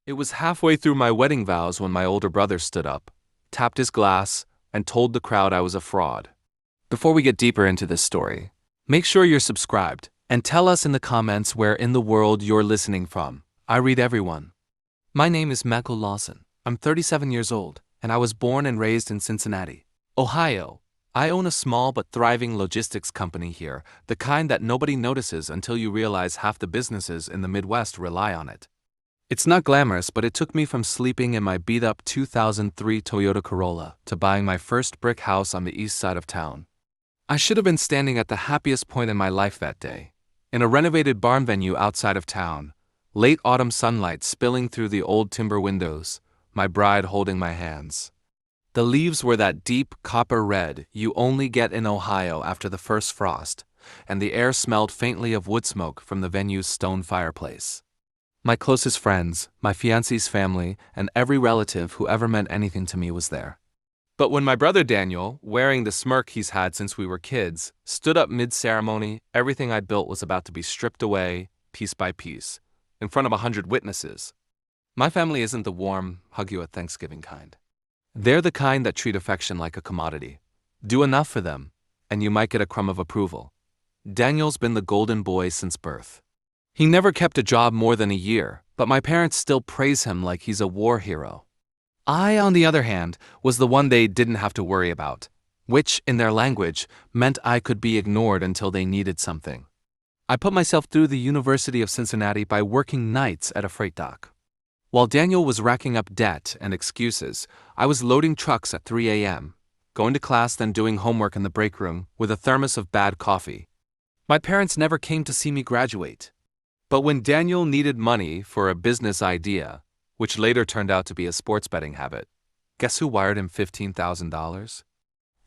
It was halfway through my wedding vows when my older brother stood up, tapped his glass, and told the crowd I was a fraud. Before we get deeper into this story, make sure you're subscribed and tell us in the comments where in the world you're listening from. I read everyone. My name is Michael Lawson. I'm 37 years old, and I was born and raised in Cincinnati, Ohio. I own a small but thriving logistics company here, the kind that nobody notices until you realize half the businesses in the Midwest rely on it. It's not glamorous, but it took me from sleeping in my beat-up 2003 Toyota Corolla to buying my first brick house on the east side of town. I should have been standing at the happiest point in my life that day, in a renovated barn venue outside of town, late autumn sunlight spilling through the old timber windows, my bride holding my hands. The leaves were that deep copper red you only get in Ohio after the first frost, and the air smelled faintly of wood smoke from the venue's stone fireplace. My closest friends, my fiancé's family, and every relative who ever meant anything to me was there. But when my brother Daniel, wearing the smirk he's had since we were kids, stood up mid-ceremony, everything I'd built was about to be stripped away, piece by piece, in front of 100 witnesses. My family isn't the warm, hug-you-at-Thanksgiving kind. They're the kind that treat affection like a commodity. Do enough for them, and you might get a crumb of approval. Daniel's been the golden boy since birth. He never kept a job more than a year, but my parents still praise him like he's a war hero. I, on the other hand, was the one they didn't have to worry about, which, in their language, meant I could be ignored until they needed something. I put myself through the University of Cincinnati by working nights at a freight dock. While Daniel was racking up debt and excuses, I was loading trucks at 3 a.m., going to class, then doing homework in the break room with a thermos of bad coffee. My parents never came to see me graduate. But when Daniel needed money for a business idea, which later turned out to be a sports betting habit, guess who wired him $15,000?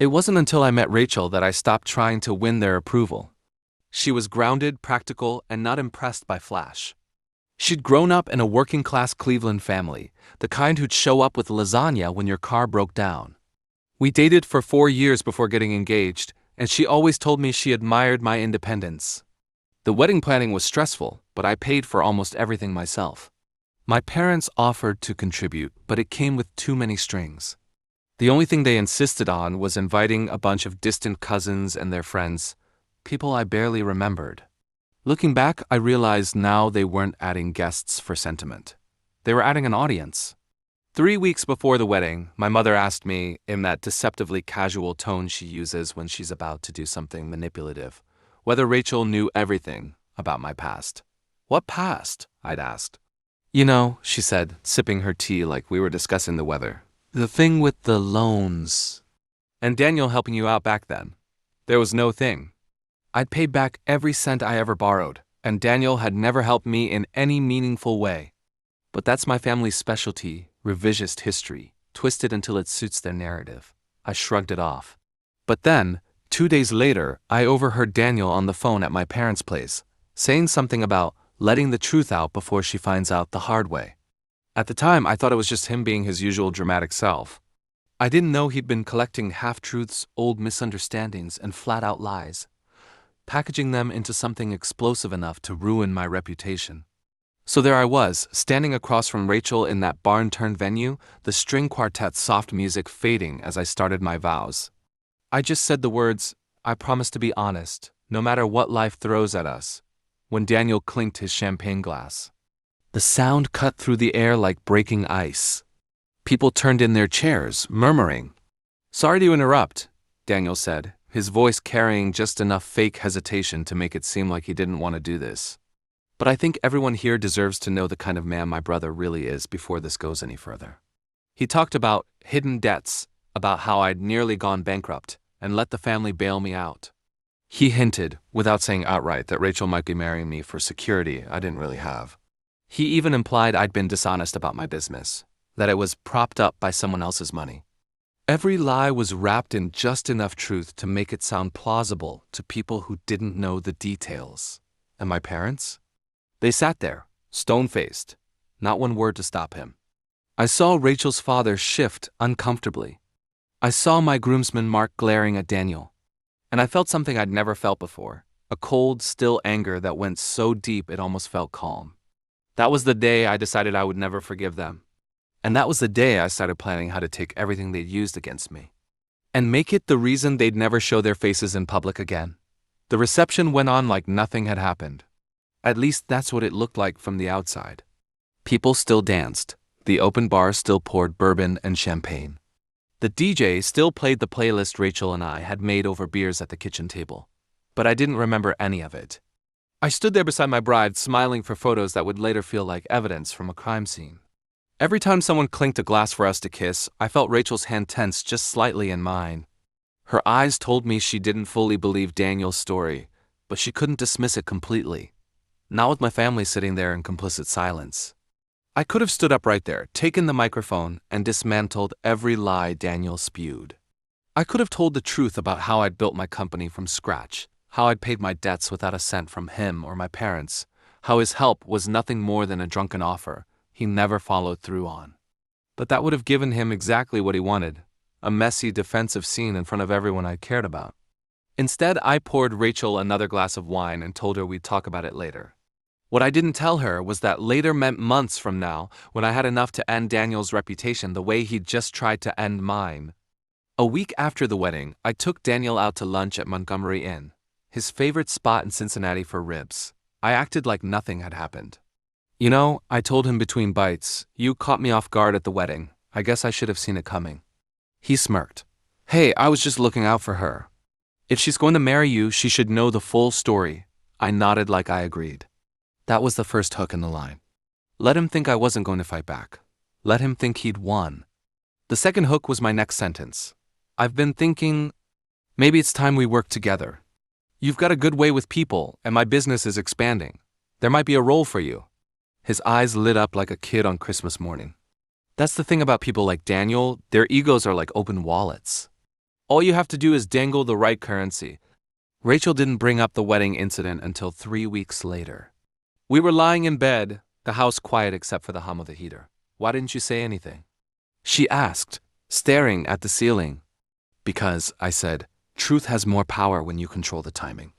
It wasn't until I met Rachel that I stopped trying to win their approval. She was grounded, practical, and not impressed by flash. She'd grown up in a working-class Cleveland family, the kind who'd show up with lasagna when your car broke down. We dated for 4 years before getting engaged, and she always told me she admired my independence. The wedding planning was stressful, but I paid for almost everything myself. My parents offered to contribute, but it came with too many strings. The only thing they insisted on was inviting a bunch of distant cousins and their friends, people I barely remembered. Looking back, I realized now they weren't adding guests for sentiment. They were adding an audience. 3 weeks before the wedding, my mother asked me, in that deceptively casual tone she uses when she's about to do something manipulative, whether Rachel knew everything about my past. What past? I'd asked. You know, she said, sipping her tea like we were discussing the weather. The thing with the loans. And Daniel helping you out back then. There was no thing. I'd paid back every cent I ever borrowed, and Daniel had never helped me in any meaningful way. But that's my family's specialty, revisionist history, twisted until it suits their narrative. I shrugged it off. But then, 2 days later, I overheard Daniel on the phone at my parents' place, saying something about letting the truth out before she finds out the hard way. At the time, I thought it was just him being his usual dramatic self. I didn't know he'd been collecting half-truths, old misunderstandings, and flat-out lies, packaging them into something explosive enough to ruin my reputation. So there I was, standing across from Rachel in that barn-turned venue, the string quartet's soft music fading as I started my vows. I just said the words, "I promise to be honest, no matter what life throws at us," when Daniel clinked his champagne glass. The sound cut through the air like breaking ice. People turned in their chairs, murmuring. "Sorry to interrupt," Daniel said, his voice carrying just enough fake hesitation to make it seem like he didn't want to do this. "But I think everyone here deserves to know the kind of man my brother really is before this goes any further." He talked about hidden debts, about how I'd nearly gone bankrupt and let the family bail me out. He hinted, without saying outright, that Rachel might be marrying me for security I didn't really have. He even implied I'd been dishonest about my business, that it was propped up by someone else's money. Every lie was wrapped in just enough truth to make it sound plausible to people who didn't know the details. And my parents? They sat there, stone-faced, not one word to stop him. I saw Rachel's father shift uncomfortably. I saw my groomsman Mark glaring at Daniel. And I felt something I'd never felt before, a cold, still anger that went so deep it almost felt calm. That was the day I decided I would never forgive them. And that was the day I started planning how to take everything they'd used against me and make it the reason they'd never show their faces in public again. The reception went on like nothing had happened. At least that's what it looked like from the outside. People still danced. The open bar still poured bourbon and champagne. The DJ still played the playlist Rachel and I had made over beers at the kitchen table. But I didn't remember any of it. I stood there beside my bride, smiling for photos that would later feel like evidence from a crime scene. Every time someone clinked a glass for us to kiss, I felt Rachel's hand tense just slightly in mine. Her eyes told me she didn't fully believe Daniel's story, but she couldn't dismiss it completely. Not with my family sitting there in complicit silence. I could have stood up right there, taken the microphone, and dismantled every lie Daniel spewed. I could have told the truth about how I'd built my company from scratch, how I'd paid my debts without a cent from him or my parents, how his help was nothing more than a drunken offer he never followed through on. But that would have given him exactly what he wanted, a messy, defensive scene in front of everyone I cared about. Instead, I poured Rachel another glass of wine and told her we'd talk about it later. What I didn't tell her was that later meant months from now, when I had enough to end Daniel's reputation the way he'd just tried to end mine. A week after the wedding, I took Daniel out to lunch at Montgomery Inn, his favorite spot in Cincinnati for ribs. I acted like nothing had happened. You know, I told him between bites, you caught me off guard at the wedding. I guess I should have seen it coming. He smirked. Hey, I was just looking out for her. If she's going to marry you, she should know the full story. I nodded like I agreed. That was the first hook in the line. Let him think I wasn't going to fight back. Let him think he'd won. The second hook was my next sentence. I've been thinking, maybe it's time we work together. You've got a good way with people, and my business is expanding. There might be a role for you. His eyes lit up like a kid on Christmas morning. That's the thing about people like Daniel, their egos are like open wallets. All you have to do is dangle the right currency. Rachel didn't bring up the wedding incident until 3 weeks later. We were lying in bed, the house quiet except for the hum of the heater. Why didn't you say anything? She asked, staring at the ceiling. Because, I said, truth has more power when you control the timing.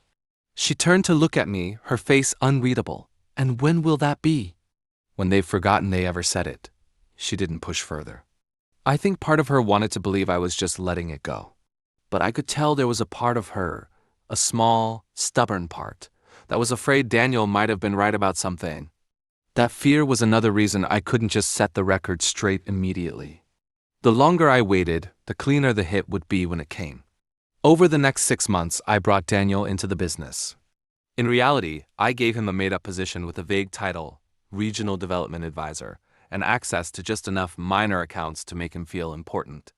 She turned to look at me, her face unreadable. And when will that be? When they've forgotten they ever said it. She didn't push further. I think part of her wanted to believe I was just letting it go. But I could tell there was a part of her, a small, stubborn part, that was afraid Daniel might have been right about something. That fear was another reason I couldn't just set the record straight immediately. The longer I waited, the cleaner the hit would be when it came. Over the next 6 months, I brought Daniel into the business. In reality, I gave him a made-up position with a vague title, Regional Development Advisor, and access to just enough minor accounts to make him feel important.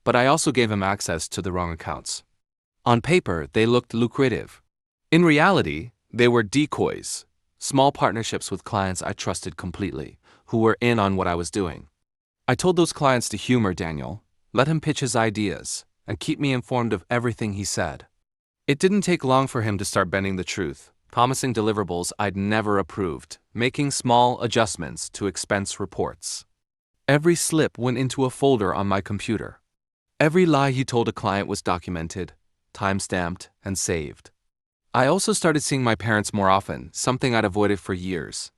But I also gave him access to the wrong accounts. On paper, they looked lucrative. In reality, they were decoys, small partnerships with clients I trusted completely, who were in on what I was doing. I told those clients to humor Daniel, let him pitch his ideas, and keep me informed of everything he said. It didn't take long for him to start bending the truth, promising deliverables I'd never approved, making small adjustments to expense reports. Every slip went into a folder on my computer. Every lie he told a client was documented, time-stamped, and saved. I also started seeing my parents more often, something I'd avoided for years.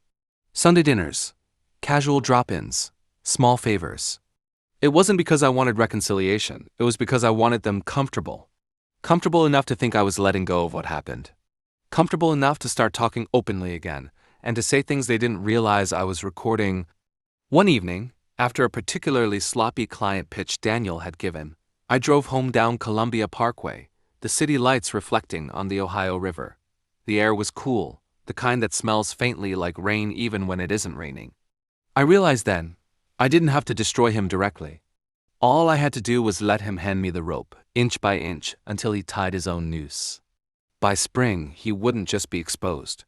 Sunday dinners, casual drop-ins, small favors. It wasn't because I wanted reconciliation, it was because I wanted them comfortable. Comfortable enough to think I was letting go of what happened. Comfortable enough to start talking openly again, and to say things they didn't realize I was recording. One evening, after a particularly sloppy client pitch Daniel had given, I drove home down Columbia Parkway, the city lights reflecting on the Ohio River. The air was cool, the kind that smells faintly like rain even when it isn't raining. I realized then, I didn't have to destroy him directly. All I had to do was let him hand me the rope, inch by inch, until he tied his own noose. By spring, he wouldn't just be exposed.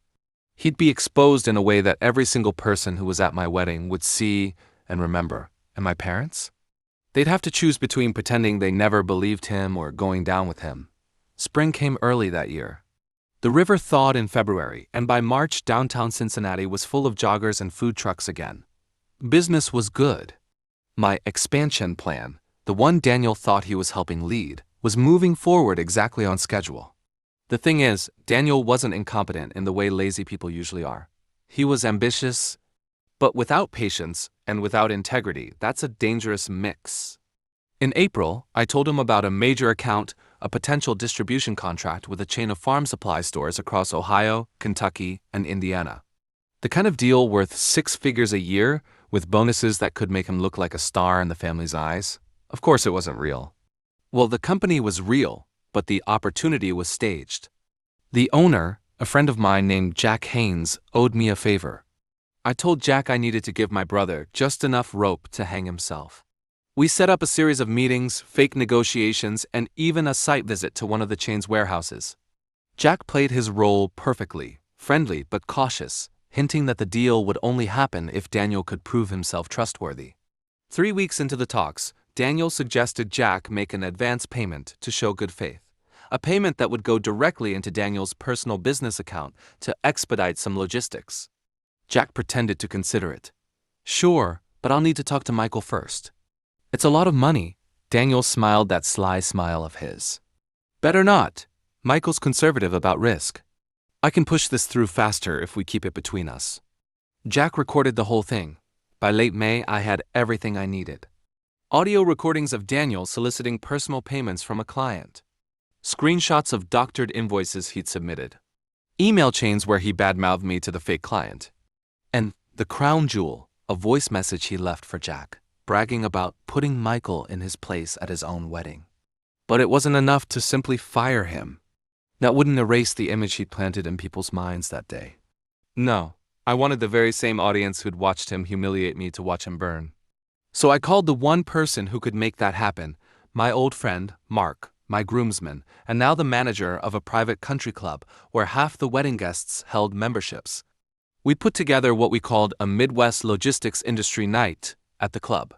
He'd be exposed in a way that every single person who was at my wedding would see and remember. And my parents? They'd have to choose between pretending they never believed him or going down with him. Spring came early that year. The river thawed in February, and by March, downtown Cincinnati was full of joggers and food trucks again. Business was good. My expansion plan, the one Daniel thought he was helping lead, was moving forward exactly on schedule. The thing is, Daniel wasn't incompetent in the way lazy people usually are. He was ambitious, But without patience and without integrity, that's a dangerous mix. In April, I told him about a major account, a potential distribution contract with a chain of farm supply stores across Ohio, Kentucky, and Indiana. The kind of deal worth 6 figures a year, with bonuses that could make him look like a star in the family's eyes. Of course, it wasn't real. Well, the company was real, but the opportunity was staged. The owner, a friend of mine named Jack Haynes, owed me a favor. I told Jack I needed to give my brother just enough rope to hang himself. We set up a series of meetings, fake negotiations, and even a site visit to one of the chain's warehouses. Jack played his role perfectly, friendly but cautious, hinting that the deal would only happen if Daniel could prove himself trustworthy. 3 weeks into the talks, Daniel suggested Jack make an advance payment to show good faith, a payment that would go directly into Daniel's personal business account to expedite some logistics. Jack pretended to consider it. Sure, but I'll need to talk to Michael first. It's a lot of money. Daniel smiled that sly smile of his. Better not. Michael's conservative about risk. I can push this through faster if we keep it between us. Jack recorded the whole thing. By late May, I had everything I needed. Audio recordings of Daniel soliciting personal payments from a client. Screenshots of doctored invoices he'd submitted. Email chains where he badmouthed me to the fake client. And the crown jewel, a voice message he left for Jack, bragging about putting Michael in his place at his own wedding. But it wasn't enough to simply fire him. That wouldn't erase the image he'd planted in people's minds that day. No, I wanted the very same audience who'd watched him humiliate me to watch him burn. So I called the one person who could make that happen, my old friend, Mark, my groomsman, and now the manager of a private country club where half the wedding guests held memberships. We put together what we called a Midwest logistics industry night at the club.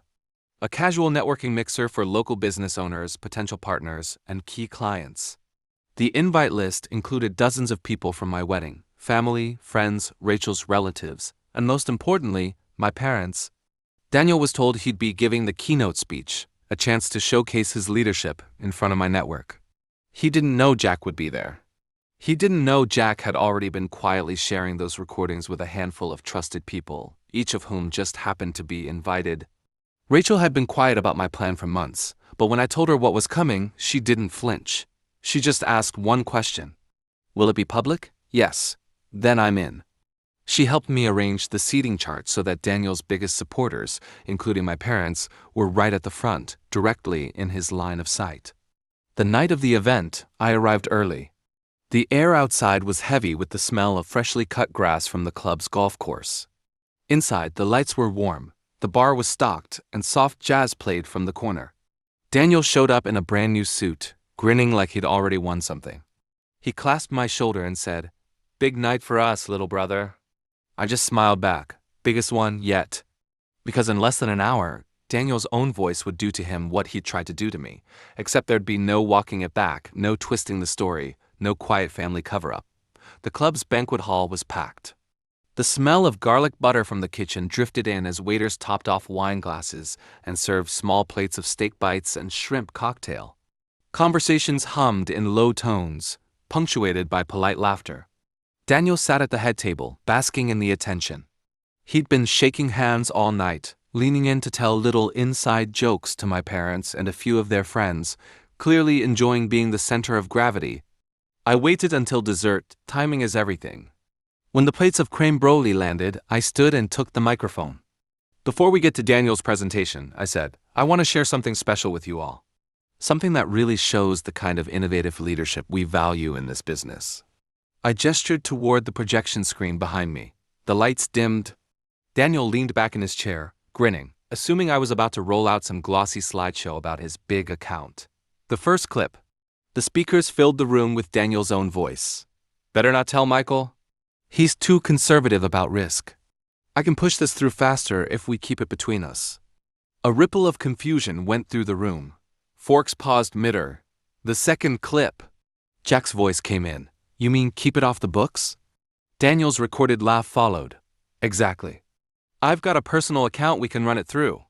A casual networking mixer for local business owners, potential partners, and key clients. The invite list included dozens of people from my wedding, family, friends, Rachel's relatives, and most importantly, my parents. Daniel was told he'd be giving the keynote speech, a chance to showcase his leadership in front of my network. He didn't know Jack would be there. He didn't know Jack had already been quietly sharing those recordings with a handful of trusted people, each of whom just happened to be invited. Rachel had been quiet about my plan for months, but when I told her what was coming, she didn't flinch. She just asked one question. Will it be public? Yes. Then I'm in. She helped me arrange the seating chart so that Daniel's biggest supporters, including my parents, were right at the front, directly in his line of sight. The night of the event, I arrived early. The air outside was heavy with the smell of freshly cut grass from the club's golf course. Inside, the lights were warm, the bar was stocked, and soft jazz played from the corner. Daniel showed up in a brand new suit, grinning like he'd already won something. He clasped my shoulder and said, "Big night for us, little brother." I just smiled back, biggest one yet. Because in less than an hour, Daniel's own voice would do to him what he'd tried to do to me, except there'd be no walking it back, no twisting the story, no quiet family cover-up. The club's banquet hall was packed. The smell of garlic butter from the kitchen drifted in as waiters topped off wine glasses and served small plates of steak bites and shrimp cocktail. Conversations hummed in low tones, punctuated by polite laughter. Daniel sat at the head table, basking in the attention. He'd been shaking hands all night, leaning in to tell little inside jokes to my parents and a few of their friends, clearly enjoying being the center of gravity. I waited until dessert, timing is everything. When the plates of creme brulee landed, I stood and took the microphone. Before we get to Daniel's presentation, I said, I want to share something special with you all. Something that really shows the kind of innovative leadership we value in this business. I gestured toward the projection screen behind me. The lights dimmed. Daniel leaned back in his chair, grinning, assuming I was about to roll out some glossy slideshow about his big account. The first clip. The speakers filled the room with Daniel's own voice. Better not tell Michael. He's too conservative about risk. I can push this through faster if we keep it between us. A ripple of confusion went through the room. Forks paused mid-air. The second clip. Jack's voice came in. You mean keep it off the books? Daniel's recorded laugh followed. Exactly. I've got a personal account we can run it through.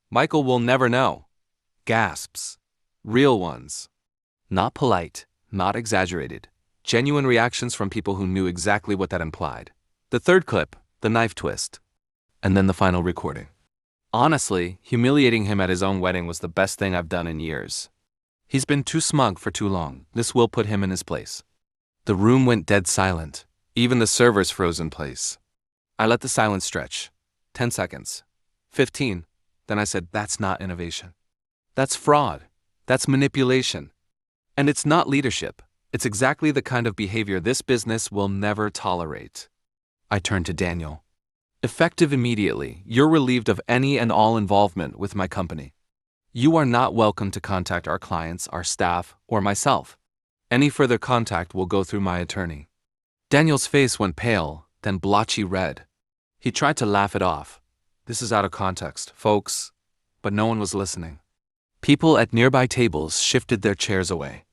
Michael will never know. Gasps. Real ones. Not polite, not exaggerated. Genuine reactions from people who knew exactly what that implied. The third clip, the knife twist. and then the final recording. Honestly, humiliating him at his own wedding was the best thing I've done in years. He's been too smug for too long. This will put him in his place. The room went dead silent. Even the servers froze in place. I let the silence stretch. 10 seconds. 15. Then I said, that's not innovation. That's fraud. That's manipulation. And it's not leadership. It's exactly the kind of behavior this business will never tolerate. I turned to Daniel. Effective immediately, you're relieved of any and all involvement with my company. You are not welcome to contact our clients, our staff, or myself. Any further contact will go through my attorney. Daniel's face went pale, then blotchy red. He tried to laugh it off. This is out of context, folks. But no one was listening. People at nearby tables shifted their chairs away.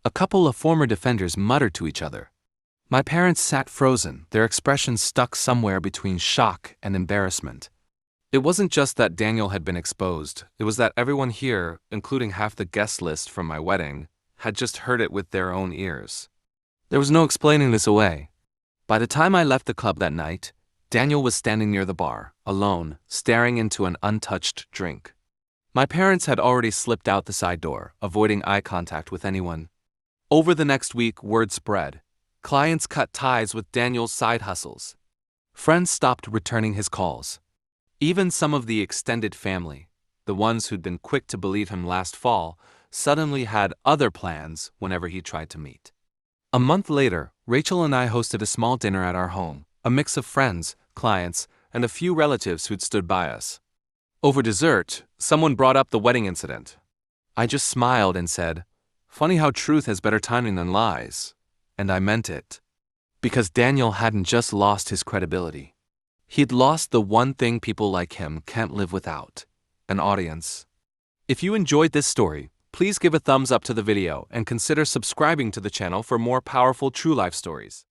A couple of former defenders muttered to each other. My parents sat frozen, their expressions stuck somewhere between shock and embarrassment. It wasn't just that Daniel had been exposed, it was that everyone here, including half the guest list from my wedding, had just heard it with their own ears. There was no explaining this away. By the time I left the club that night, Daniel was standing near the bar, alone, staring into an untouched drink. My parents had already slipped out the side door, avoiding eye contact with anyone. Over the next week, word spread. Clients cut ties with Daniel's side hustles. Friends stopped returning his calls. Even some of the extended family, the ones who'd been quick to believe him last fall, suddenly had other plans whenever he tried to meet. A month later, Rachel and I hosted a small dinner at our home, a mix of friends, clients, and a few relatives who'd stood by us. Over dessert, someone brought up the wedding incident. I just smiled and said, "Funny how truth has better timing than lies." And I meant it. Because Daniel hadn't just lost his credibility. He'd lost the one thing people like him can't live without: an audience. If you enjoyed this story, please give a thumbs up to the video and consider subscribing to the channel for more powerful true life stories.